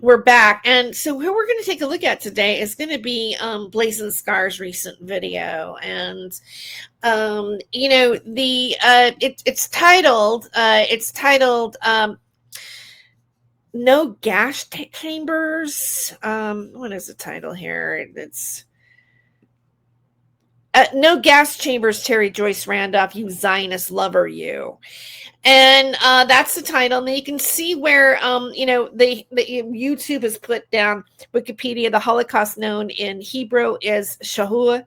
We're back, and so who we're going to take a look at today is going to be Blazin Scar's recent video, and you know, the it's titled "No Gas Chambers." What is the title here? It's "No Gas Chambers." Tere Joyce Randolph, you Zionist lover, you. And that's the title. And then you can see where, you know, the YouTube has put down Wikipedia. The Holocaust, known in Hebrew as Shahuah,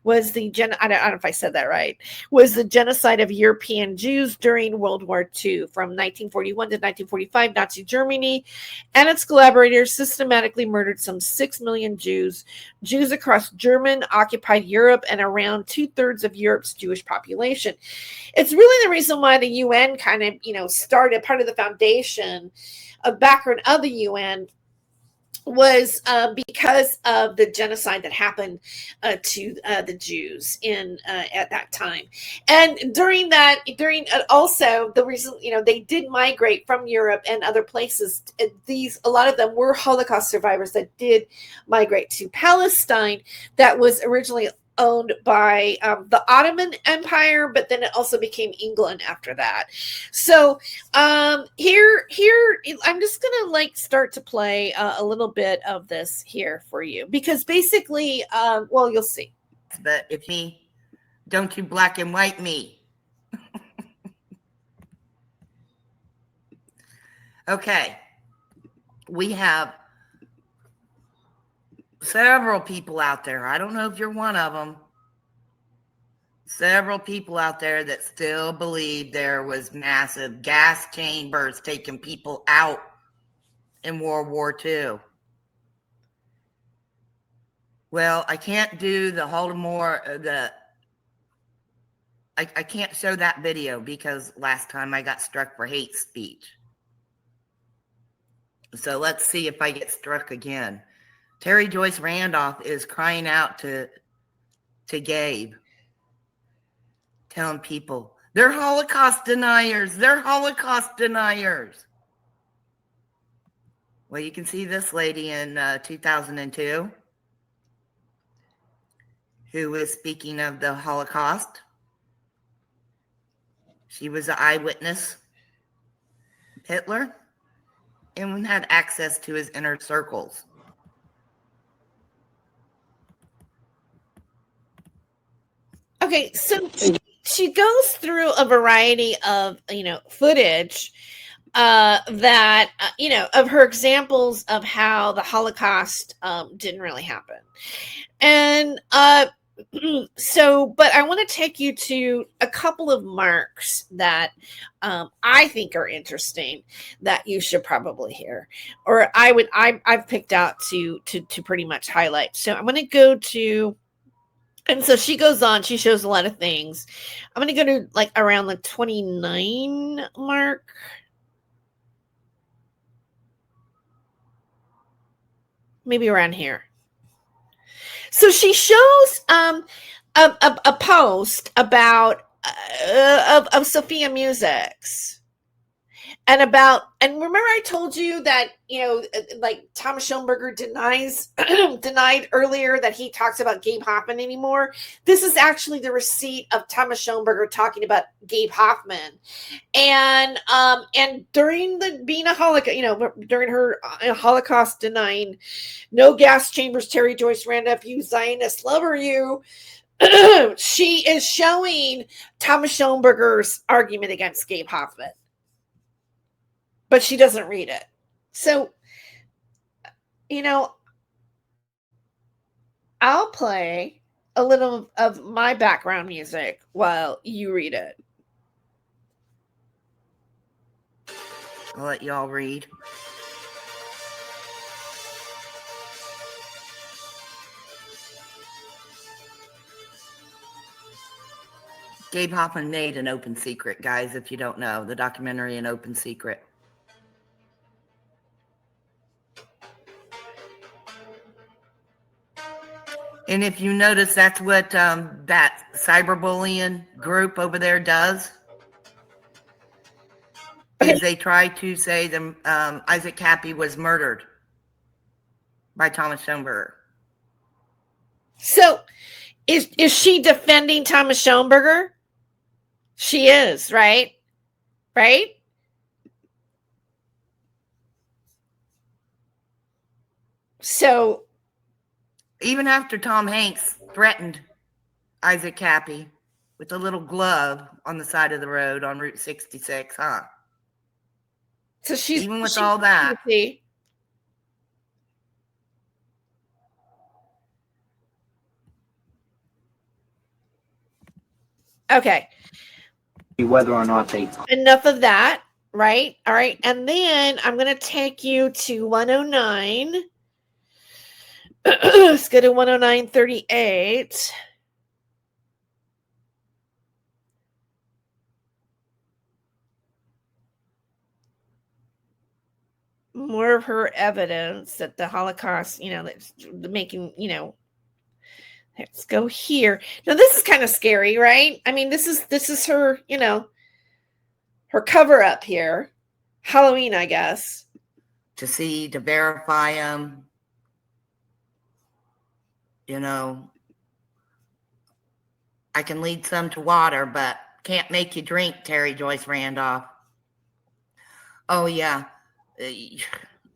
was the I don't know if I said that right. Was the genocide of European Jews during World War II from 1941 to 1945. Nazi Germany and its collaborators systematically murdered some 6 million Jews across German-occupied Europe and around 2/3 of Europe's Jewish population. It's really the reason why the UN kind of, you know, started. Part of the foundation of background of the UN was because of the genocide that happened to the Jews in at that time. And during also the reason, you know, they did migrate from Europe and other places. A lot of them were Holocaust survivors that did migrate to Palestine, that was originally owned by the Ottoman Empire, but then it also became England after that. So here I'm just gonna like start to play a little bit of this here for you, because basically, well, you'll see. But if me, don't you black and white me. Okay, we have several people out there. I don't know if you're one of them. Several people out there that still believe there was massive gas chambers taking people out in World War II. Well, I can't do the Holodomor, I can't show that video because last time I got struck for hate speech. So let's see if I get struck again. Tere Joyce Randolph is crying out to Gabe, telling people they're Holocaust deniers. They're Holocaust deniers. Well, you can see this lady in 2002 who was speaking of the Holocaust. She was an eyewitness of Hitler and had access to his inner circles. Okay, so she goes through a variety of, you know, footage that, you know, of her examples of how the Holocaust didn't really happen. And so, but I want to take you to a couple of marks that I think are interesting that you should probably hear, or I've picked out to pretty much highlight. So I'm going to go to. And so she goes on, she shows a lot of things. I'm going to go to like around the 29 mark. Maybe around here. So she shows a post about of Sophia Music's. And remember I told you that, you know, like Thomas Schoenberger denied earlier that he talks about Gabe Hoffman anymore. This is actually the receipt of Thomas Schoenberger talking about Gabe Hoffman. And during being a Holocaust, you know, during her Holocaust denying, no gas chambers, Tere Joyce Randolph, you Zionist lover, you. She is showing Thomas Schoenberger's argument against Gabe Hoffman, but she doesn't read it. So, you know, I'll play a little of my background music while you read it. I'll let y'all read. Gabe Hoffman made An Open Secret, guys, if you don't know. The documentary An Open Secret. And if you notice, that's what that cyberbullying group over there does. Is they try to say Isaac Cappy was murdered by Thomas Schoenberger. So is she defending Thomas Schoenberger? She is, right? Right? So even after Tom Hanks threatened Isaac Cappy with a little glove on the side of the road on Route 66, huh? So she's even with all that. Okay. Whether or not they. Enough of that, right? All right. And then I'm going to take you to 109. Let's go to 109.38. More of her evidence that the Holocaust, that's making, let's go here. Now this is kind of scary, right? I mean, this is her, her cover up here. Halloween, I guess. To verify them. I can lead some to water, but can't make you drink, Tere Joyce Randolph. Oh, yeah.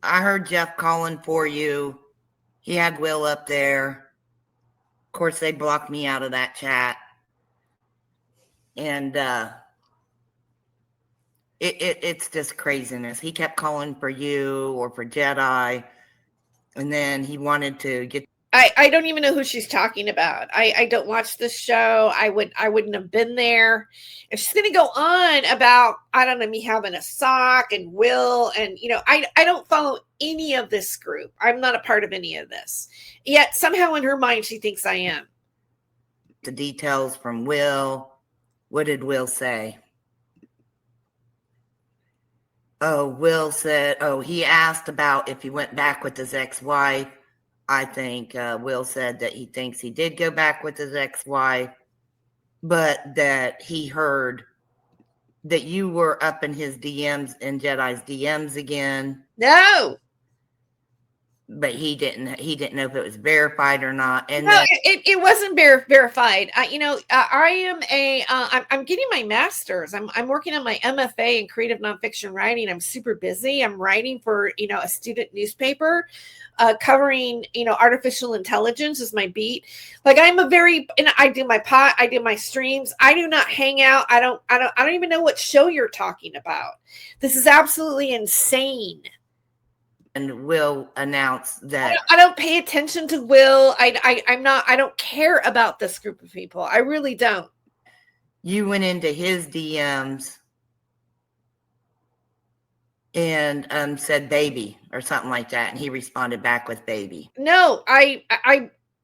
I heard Jeff calling for you. He had Will up there. Of course, they blocked me out of that chat. And it's just craziness. He kept calling for you or for Jedi. And then he wanted to get... I don't even know who she's talking about. I don't watch this show. I wouldn't have been there. If she's going to go on about, I don't know, me having a sock and Will and, I don't follow any of this group. I'm not a part of any of this. Yet somehow in her mind, she thinks I am. The details from Will. What did Will say? Oh, Will said, he asked about if he went back with his ex-wife. I think Will said that he thinks he did go back with his ex-wife, but that he heard that you were up in his DMs, in Jedi's DMs again. No. But he didn't know if it was verified or not. And no, it wasn't verified. I'm getting my master's. I'm working on my MFA in creative nonfiction writing. I'm super busy. I'm writing for, a student newspaper, covering, artificial intelligence is my beat. Like I do I do my streams. I do not hang out. I don't even know what show you're talking about. This is absolutely insane. And Will announced that I don't pay attention to Will. I don't care about this group of people. I really don't. You went into his DMs and said baby or something like that, and he responded back with baby. No, I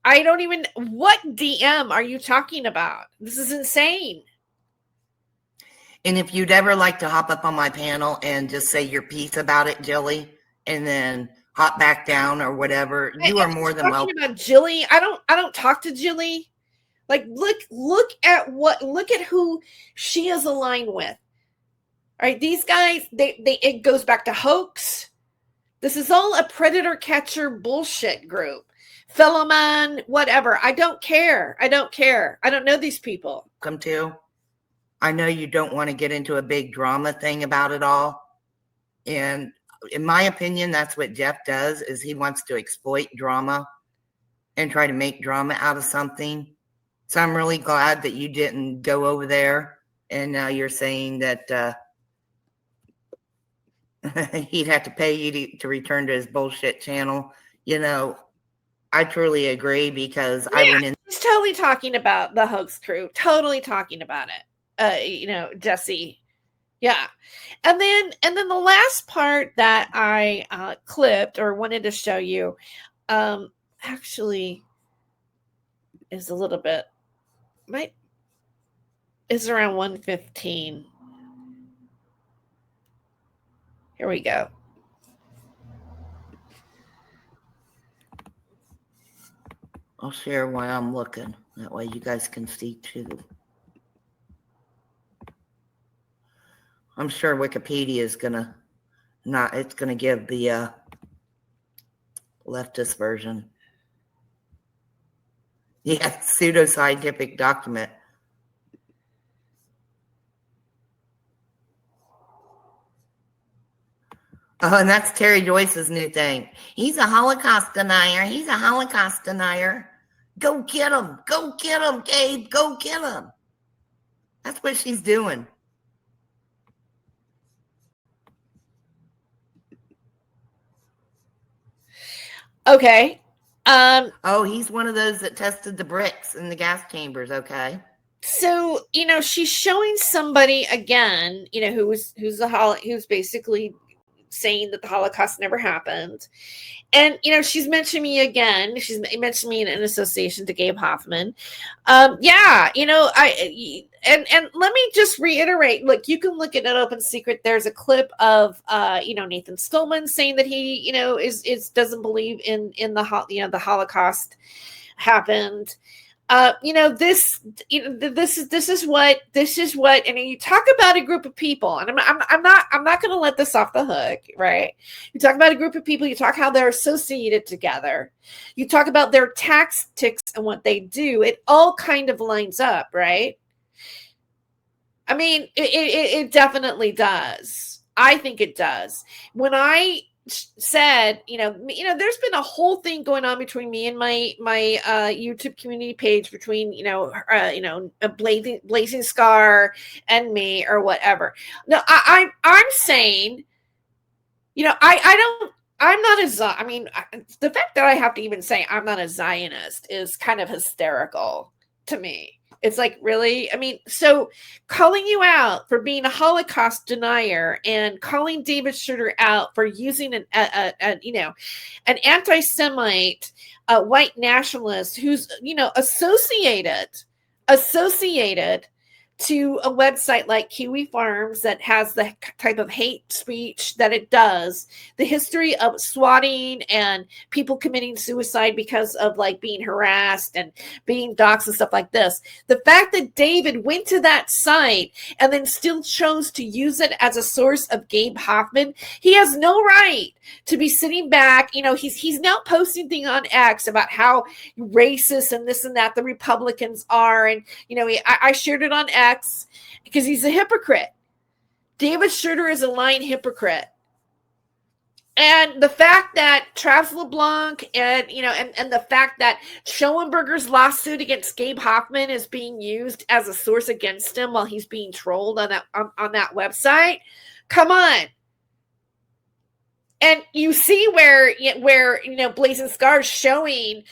don't even. What DM are you talking about? This is insane. And if you'd ever like to hop up on my panel and just say your piece about it, Jilly, and then hop back down or whatever, you are more than welcome. About Jilly, I don't talk to Jilly. Like look at who she is aligned with. All right, these guys, it goes back to hoax. This is all a predator catcher bullshit group. Fellow man, whatever. I don't care. I don't know these people. Come to. I know you don't want to get into a big drama thing about it all. And in my opinion, that's what Jeff does, is he wants to exploit drama and try to make drama out of something. So I'm really glad that you didn't go over there. And now you're saying that he'd have to pay you to return to his bullshit channel. I truly agree because I went in. He's totally talking about the hoax crew. Totally talking about it. Jesse. Yeah. And then the last part that I clipped or wanted to show you actually is a little bit is around 1:15. Here we go. I'll share while I'm looking. That way you guys can see too. I'm sure Wikipedia is gonna give the leftist version. Yeah, pseudoscientific document. Oh, and that's Tere Joyce's new thing. He's a Holocaust denier. He's a Holocaust denier. Go get him. Go get him, Gabe. Go get him. That's what she's doing. Okay. Oh, he's one of those that tested the bricks in the gas chambers. Okay. So, she's showing somebody again, who's basically saying that the Holocaust never happened. And, she's mentioned me again. She's mentioned me in association to Gabe Hoffman. And let me just reiterate, look, you can look at an open secret. There's a clip of, Nathan Stillman saying that he, doesn't believe in the Holocaust happened. This is what, and you talk about a group of people, and I'm not going to let this off the hook, right? You talk about a group of people, you talk how they're associated together, you talk about their tactics and what they do. It all kind of lines up, right? I mean, it definitely does. I think it does. When I said, there's been a whole thing going on between me and my YouTube community page, between Blazin Scar and me, or whatever. No, I'm saying, I'm not the fact that I have to even say I'm not a Zionist is kind of hysterical to me. It's like, really? I mean, so calling you out for being a Holocaust denier and calling David Schroeder out for using an anti-Semite white nationalist who's, associated to a website like Kiwi Farms that has the type of hate speech that it does, the history of swatting and people committing suicide because of like being harassed and being doxxed and stuff like this. The fact that David went to that site and then still chose to use it as a source of Gabe Hoffman, he has no right to be sitting back. He's now posting things on X about how racist and this and that the Republicans are. And, I shared it on X because he's a hypocrite. David Schroeder is a lying hypocrite. And the fact that Travis LeBlanc and the fact that Schoenberger's lawsuit against Gabe Hoffman is being used as a source against him while he's being trolled on that website. Come on. And you see where Blazin Scar is showing,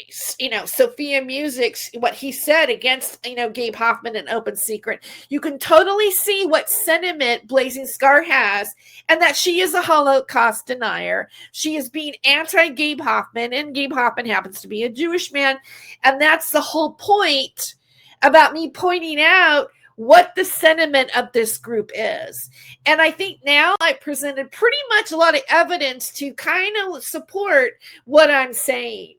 Sophia Music's, what he said against, Gabe Hoffman and Open Secret. You can totally see what sentiment Blazin Scar has, and that she is a Holocaust denier. She is being anti-Gabe Hoffman, and Gabe Hoffman happens to be a Jewish man. And that's the whole point about me pointing out what the sentiment of this group is. And I think now I presented pretty much a lot of evidence to kind of support what I'm saying.